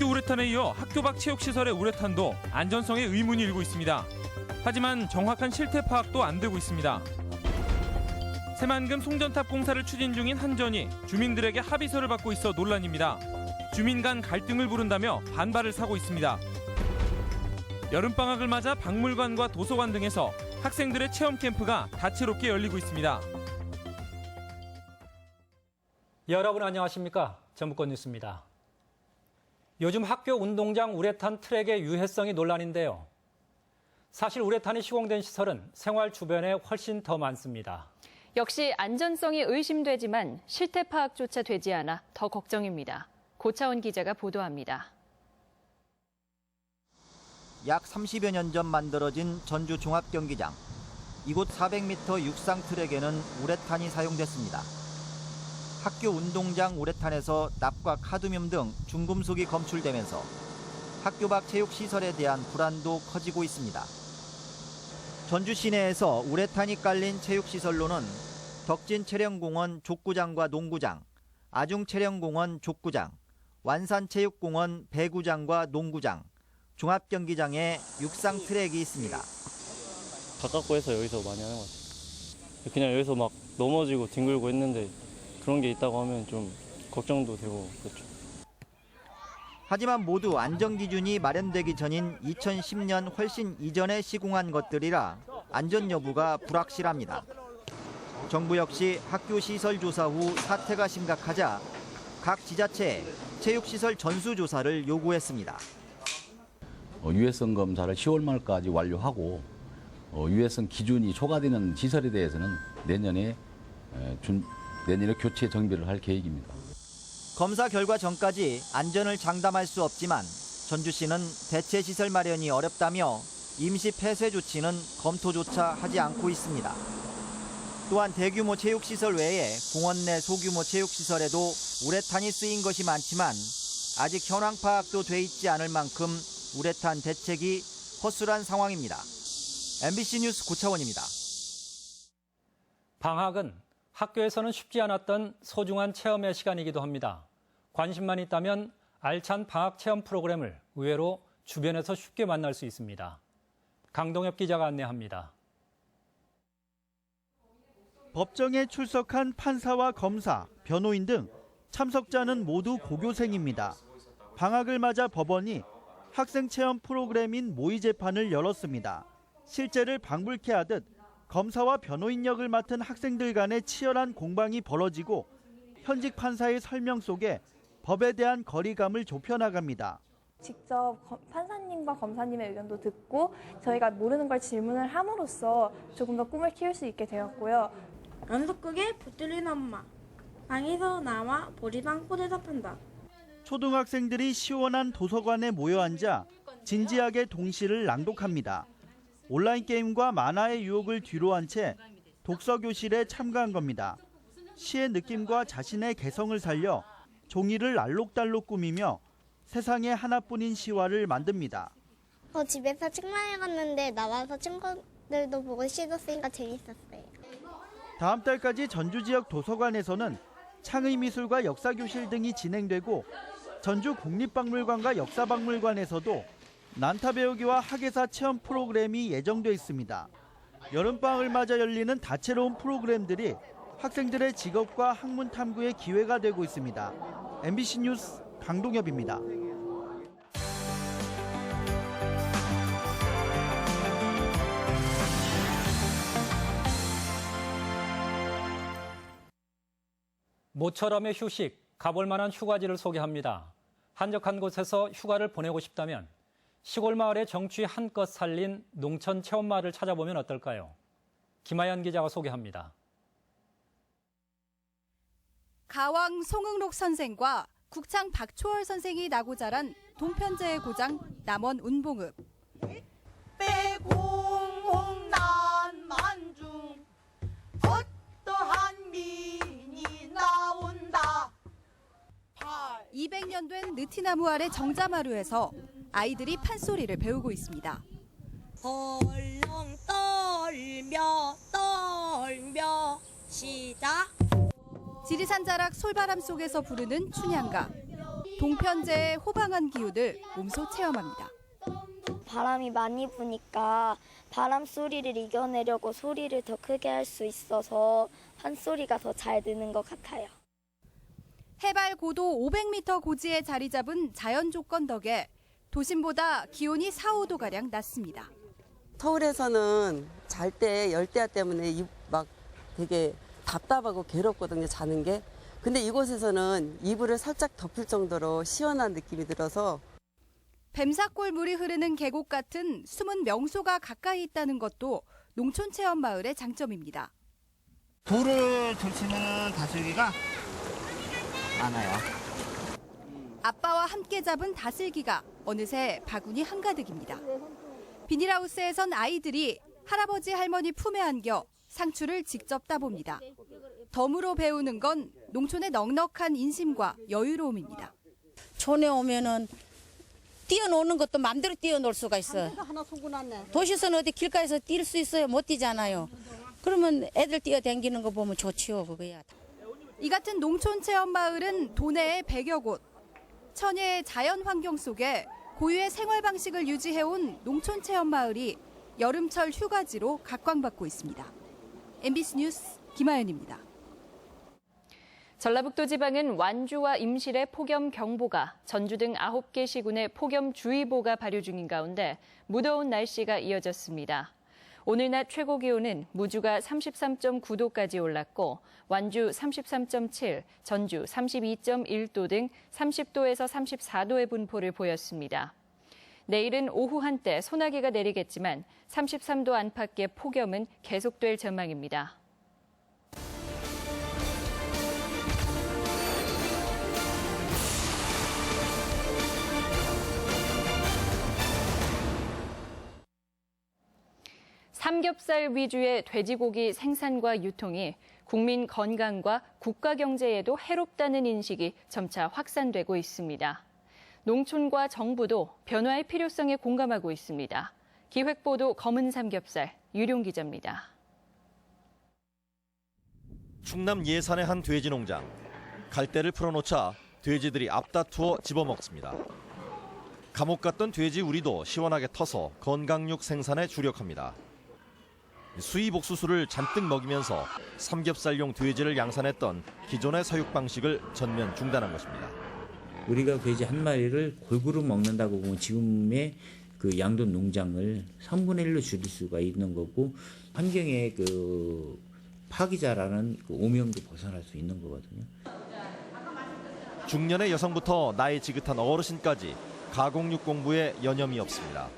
학교 우레탄에 이어 학교 밖 체육시설의 우레탄도 안전성에 의문이 일고 있습니다. 하지만 정확한 실태 파악도 안 되고 있습니다. 새만금 송전탑 공사를 추진 중인 한전이 주민들에게 합의서를 받고 있어 논란입니다. 주민 간 갈등을 부른다며 반발을 사고 있습니다. 여름방학을 맞아 박물관과 도서관 등에서 학생들의 체험 캠프가 다채롭게 열리고 있습니다. 여러분 안녕하십니까? 전북권 뉴스입니다. 요즘 학교 운동장 우레탄 트랙의 유해성이 논란인데요. 사실 우레탄이 시공된 시설은 생활 주변에 훨씬 더 많습니다. 역시 안전성이 의심되지만 실태 파악조차 되지 않아 더 걱정입니다. 고차원 기자가 보도합니다. 약 30여 년 전 만들어진 전주 종합경기장. 이곳 400m 육상 트랙에는 우레탄이 사용됐습니다. 학교 운동장 우레탄에서 납과 카드뮴 등 중금속이 검출되면서 학교 밖 체육시설에 대한 불안도 커지고 있습니다. 전주 시내에서 우레탄이 깔린 체육시설로는 덕진체령공원 족구장과 농구장, 아중체령공원 족구장, 완산체육공원 배구장과 농구장, 종합경기장에 육상 트랙이 있습니다. 가깝고 해서 여기서 많이 하는 것 같아요. 그냥 여기서 막 넘어지고 뒹굴고 했는데 그런 게 있다고 하면 좀 걱정도 되고 그렇죠. 하지만 모두 안전기준이 마련되기 전인 2010년 훨씬 이전에 시공한 것들이라 안전 여부가 불확실합니다. 정부 역시 학교 시설 조사 후 사태가 심각하자 각 지자체에 체육시설 전수조사를 요구했습니다. 유해성 검사를 10월 말까지 완료하고 유해성 기준이 초과되는 시설에 대해서는 내년에 교체 정비를 할 계획입니다. 검사 결과 전까지 안전을 장담할 수 없지만 전주시는 대체 시설 마련이 어렵다며 임시 폐쇄 조치는 검토조차 하지 않고 있습니다. 또한 대규모 체육시설 외에 공원 내 소규모 체육시설에도 우레탄이 쓰인 것이 많지만 아직 현황 파악도 돼 있지 않을 만큼 우레탄 대책이 허술한 상황입니다. MBC 뉴스 고차원입니다. 방학은 학교에서는 쉽지 않았던 소중한 체험의 시간이기도 합니다. 관심만 있다면 알찬 방학 체험 프로그램을 의외로 주변에서 쉽게 만날 수 있습니다. 강동엽 기자가 안내합니다. 법정에 출석한 판사와 검사, 변호인 등 참석자는 모두 고교생입니다. 방학을 맞아 법원이 학생 체험 프로그램인 모의 재판을 열었습니다. 실제를 방불케 하듯 검사와 변호인 역을 맡은 학생들 간의 치열한 공방이 벌어지고 현직 판사의 설명 속에 법에 대한 거리감을 좁혀나갑니다. 직접 판사님과 검사님의 의견도 듣고 저희가 모르는 걸 질문을 함으로써 조금 더 꿈을 키울 수 있게 되었고요. 연속극에 붙들린 엄마, 방에서 나와 보리방고 대답한다. 초등학생들이 시원한 도서관에 모여 앉아 진지하게 동시를 낭독합니다. 온라인 게임과 만화의 유혹을 뒤로 한 채 독서 교실에 참가한 겁니다. 시의 느낌과 자신의 개성을 살려 종이를 알록달록 꾸미며 세상에 하나뿐인 시와를 만듭니다. 집에서 책만 읽었는데 나와서 친구들도 보고 시도쓰니까 재밌었어요. 다음 달까지 전주 지역 도서관에서는 창의미술과 역사교실 등이 진행되고 전주 국립박물관과 역사박물관에서도 난타 배우기와 학예사 체험 프로그램이 예정돼 있습니다. 여름방학을 맞아 열리는 다채로운 프로그램들이 학생들의 직업과 학문 탐구의 기회가 되고 있습니다. MBC 뉴스 강동엽입니다. 모처럼의 휴식, 가볼 만한 휴가지를 소개합니다. 한적한 곳에서 휴가를 보내고 싶다면 시골 마을의 정취 한껏 살린 농촌 체험마을을 찾아보면 어떨까요? 김하연 기자가 소개합니다. 가왕 송응록 선생과 국창 박초월 선생이 나고 자란 동편제의 고장 남원 운봉읍. 빼공홍난 만중 어떠한 민이 나온다. 200년 된 느티나무 아래 정자마루에서 아이들이 판소리를 배우고 있습니다. 헐렁 떨며 시작. 지리산 자락 솔바람 속에서 부르는 춘향가. 동편제의 호방한 기운을 몸소 체험합니다. 바람이 많이 부니까 바람 소리를 이겨내려고 소리를 더 크게 할 수 있어서 판소리가 더 잘 드는 것 같아요. 해발 고도 500m 고지에 자리 잡은 자연 조건 덕에 도심보다 기온이 4, 5도가량 낮습니다. 서울에서는 잘 때 열대야 때문에 막 되게 답답하고 괴롭거든요, 자는 게. 근데 이곳에서는 이불을 살짝 덮을 정도로 시원한 느낌이 들어서 뱀사골 물이 흐르는 계곡 같은 숨은 명소가 가까이 있다는 것도 농촌체험마을의 장점입니다. 돌을 들치는 다슬기가 많아요. 아빠와 함께 잡은 다슬기가 어느새 바구니 한가득입니다. 비닐하우스에선 아이들이 할아버지 할머니 품에 안겨 상추를 직접 따봅니다. 덤으로 배우는 건 농촌의 넉넉한 인심과 여유로움입니다. 촌에 오면은 뛰어노는 것도 마음대로 뛰어놀 수가 있어. 도시에서는 어디 길가에서 뛸 수 있어요? 못 뛰잖아요. 그러면 애들 뛰어다니는 거 보면 좋지요, 그거야. 이 같은 농촌체험마을은 도내에 100여 곳. 천혜의 자연 환경 속에 고유의 생활 방식을 유지해온 농촌체험마을이 여름철 휴가지로 각광받고 있습니다. MBC 뉴스 김아연입니다. 전라북도 지방은 완주와 임실에 폭염경보가, 전주 등 9개 시군에 폭염주의보가 발효 중인 가운데 무더운 날씨가 이어졌습니다. 오늘 낮 최고 기온은 무주가 33.9도까지 올랐고 완주 33.7, 전주 32.1도 등 30도에서 34도의 분포를 보였습니다. 내일은 오후 한때 소나기가 내리겠지만 33도 안팎의 폭염은 계속될 전망입니다. 삼겹살 위주의 돼지고기 생산과 유통이 국민 건강과 국가 경제에도 해롭다는 인식이 점차 확산되고 있습니다. 농촌과 정부도 변화의 필요성에 공감하고 있습니다. 기획보도 검은 삼겹살, 유룡 기자입니다. 충남 예산의 한 돼지 농장. 갈대를 풀어놓자 돼지들이 앞다투어 집어먹습니다. 감옥 갔던 돼지 우리도 시원하게 터서 건강육 생산에 주력합니다. 수입 옥수수를 잔뜩 먹이면서 삼겹살용 돼지를 양산했던 기존의 사육 방식을 전면 중단한 것입니다. 우리가 돼지 한 마리를 골고루 먹는다고 보면 지금의 그 양돈 농장을 3분의 1로 줄일 수가 있는 거고 환경의 그 파기자라는 그 오명도 벗어날 수 있는 거거든요. 중년의 여성부터 나이 지긋한 어르신까지 가공육 공부에 여념이 없습니다.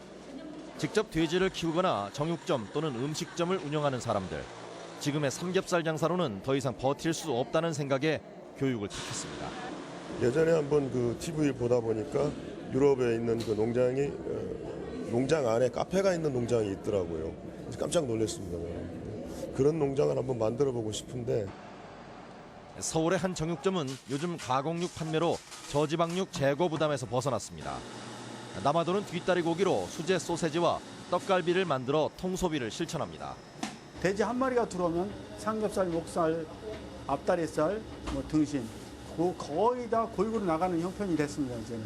직접 돼지를 키우거나 정육점 또는 음식점을 운영하는 사람들. 지금의 삼겹살 장사로는 더 이상 버틸 수 없다는 생각에 교육을 택했습니다. 예전에 한번 그 TV 보다 보니까 유럽에 있는 그 농장이 농장 안에 카페가 있는 농장이 있더라고요. 그래서 깜짝 놀랐습니다. 그런 농장을 한번 만들어 보고 싶은데. 서울의 한 정육점은 요즘 가공육 판매로 저지방육 재고 부담에서 벗어났습니다. 남아도는 뒷다리 고기로 수제 소세지와 떡갈비를 만들어 통소비를 실천합니다. 돼지 한 마리가 들어오면 삼겹살, 목살, 앞다리살, 등심 거의 다 골고루 나가는 형편이 됐습니다. 이제는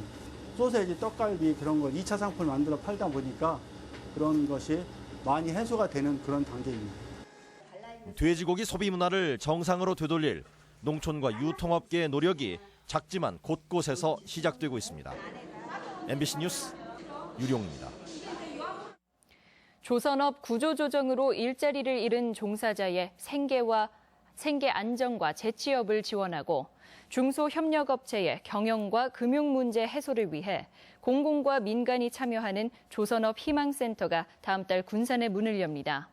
소세지, 떡갈비 그런 거 2차 상품을 만들어 팔다 보니까 그런 것이 많이 해소가 되는 그런 단계입니다. 돼지고기 소비 문화를 정상으로 되돌릴 농촌과 유통업계의 노력이 작지만 곳곳에서 시작되고 있습니다. MBC 뉴스 유룡입니다. 조선업 구조조정으로 일자리를 잃은 종사자의 생계 안정과 재취업을 지원하고 중소협력업체의 경영과 금융 문제 해소를 위해 공공과 민간이 참여하는 조선업 희망센터가 다음 달 군산에 문을 엽니다.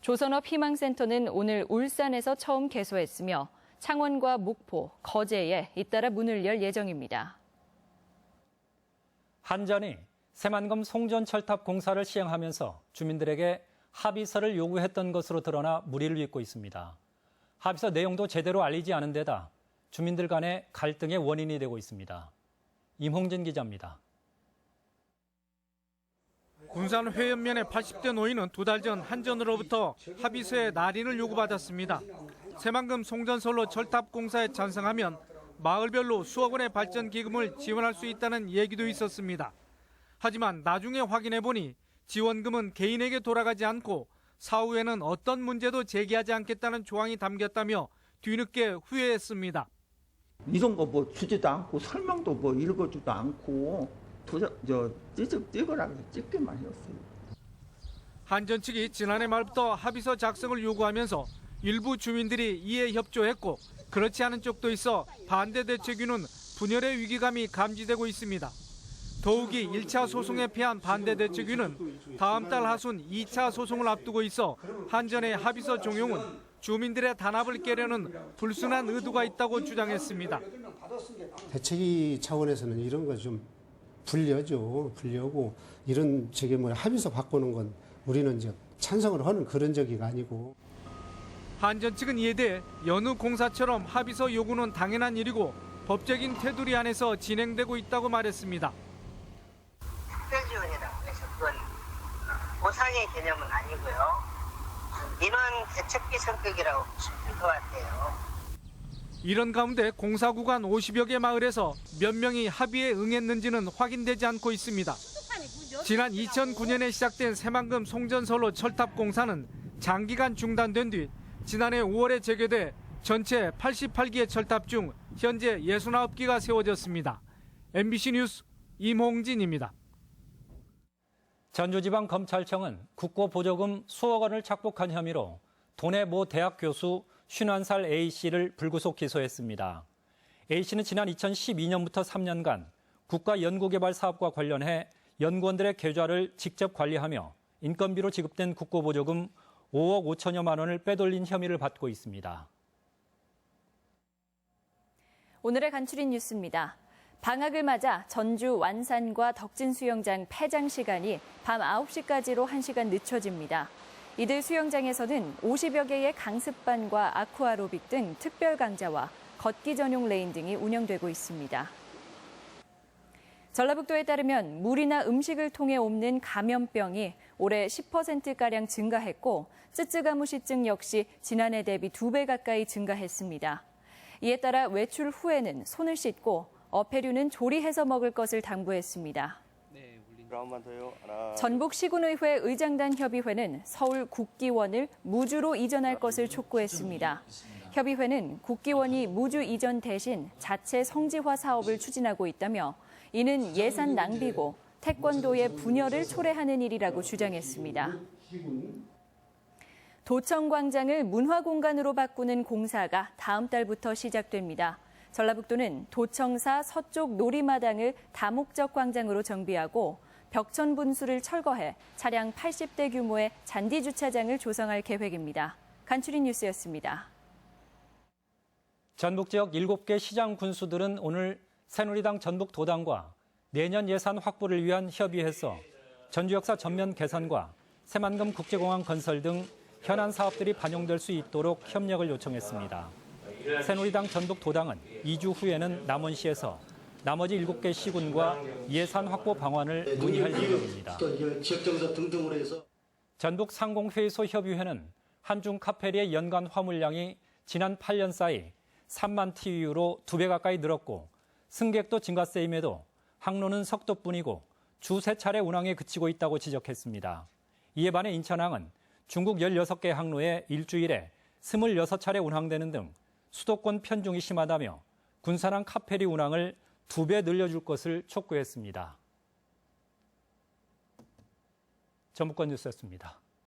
조선업 희망센터는 오늘 울산에서 처음 개소했으며 창원과 목포, 거제에 잇따라 문을 열 예정입니다. 한전이 새만금 송전철탑 공사를 시행하면서 주민들에게 합의서를 요구했던 것으로 드러나 물의를 빚고 있습니다. 합의서 내용도 제대로 알리지 않은 데다 주민들 간의 갈등의 원인이 되고 있습니다. 임홍진 기자입니다. 군산 회연면의 80대 노인은 2달 전 한전으로부터 합의서의 날인을 요구받았습니다. 새만금 송전선로 철탑 공사에 찬성하면 마을별로 수억 원의 발전 기금을 지원할 수 있다는 얘기도 있었습니다. 하지만 나중에 확인해 보니 지원금은 개인에게 돌아가지 않고 사후에는 어떤 문제도 제기하지 않겠다는 조항이 담겼다며 뒤늦게 후회했습니다. 이런 거 뭐 주지도 않고 설명도 뭐 읽어주도 않고 찍으라고 찍기만 했어요. 한전 측이 지난해 말부터 합의서 작성을 요구하면서 일부 주민들이 이에 협조했고 그렇지 않은 쪽도 있어 반대 대책위는 분열의 위기감이 감지되고 있습니다. 더욱이 1차 소송에 패한 반대 대책위는 다음 달 하순 2차 소송을 앞두고 있어 한전의 합의서 종용은 주민들의 단합을 깨려는 불순한 의도가 있다고 주장했습니다. 대책위 차원에서는 이런 거 좀 불려고 이런 합의서 바꾸는 건 우리는 찬성을 하는 그런 적이 아니고. 한전 측은 이에 대해 여느 공사처럼 합의서 요구는 당연한 일이고 법적인 테두리 안에서 진행되고 있다고 말했습니다. 특별지원이라고 해서 그건 보상의 개념은 아니고요. 민원 대책비 성격이라고 보시면 될 것 같아요. 이런 가운데 공사 구간 50여 개 마을에서 몇 명이 합의에 응했는지는 확인되지 않고 있습니다. 지난 2009년에 시작된 새만금 송전선로 철탑 공사는 장기간 중단된 뒤 지난해 5월에 재개돼 전체 88기의 철탑 중 현재 69기가 세워졌습니다. MBC 뉴스 임홍진입니다. 전주지방검찰청은 국고보조금 수억 원을 착복한 혐의로 도내 모 대학 교수 51살 A씨를 불구속 기소했습니다. A씨는 지난 2012년부터 3년간 국가연구개발사업과 관련해 연구원들의 계좌를 직접 관리하며 인건비로 지급된 국고보조금 5억 5천여만 원을 빼돌린 혐의를 받고 있습니다. 오늘의 간추린 뉴스입니다. 방학을 맞아 전주 완산과 덕진 수영장 폐장 시간이 밤 9시까지로 1시간 늦춰집니다. 이들 수영장에서는 50여 개의 강습반과 아쿠아로빅 등 특별 강좌와 걷기 전용 레인 등이 운영되고 있습니다. 전라북도에 따르면 물이나 음식을 통해 옮는 감염병이 올해 10%가량 증가했고 쯔쯔가무시증 역시 지난해 대비 2배 가까이 증가했습니다. 이에 따라 외출 후에는 손을 씻고 어패류는 조리해서 먹을 것을 당부했습니다. 전북시군의회 의장단 협의회는 서울 국기원을 무주로 이전할 것을 촉구했습니다. 협의회는 국기원이 무주 이전 대신 자체 성지화 사업을 추진하고 있다며 이는 예산 낭비고 태권도의 분열을 초래하는 일이라고 주장했습니다. 도청광장을 문화공간으로 바꾸는 공사가 다음 달부터 시작됩니다. 전라북도는 도청사 서쪽 놀이마당을 다목적 광장으로 정비하고 벽천 분수를 철거해 차량 80대 규모의 잔디 주차장을 조성할 계획입니다. 간추린 뉴스였습니다. 전북 지역 7개 시장 군수들은 오늘 새누리당 전북도당과 내년 예산 확보를 위한 협의회에서 전주 역사 전면 개선과 새만금 국제공항 건설 등 현안 사업들이 반영될 수 있도록 협력을 요청했습니다. 새누리당 전북도당은 2주 후에는 남원시에서 나머지 7개 시군과 예산 확보 방안을 논의할 예정입니다. 지역정서 등등으로 해서 전북 상공회의소 협의회는 한중 카페리의 연간 화물량이 지난 8년 사이 3만 TEU로 2배 가까이 늘었고 승객도 증가세임에도 항로는 석도뿐이고 주 3차례 운항에 그치고 있다고 지적했습니다. 이에 반해 인천항은 중국 16개 항로에 일주일에 26차례 운항되는 등 수도권 편중이 심하다며 군산항 카페리 운항을 2배 늘려줄 것을 촉구했습니다. 전북권 뉴스였습니다.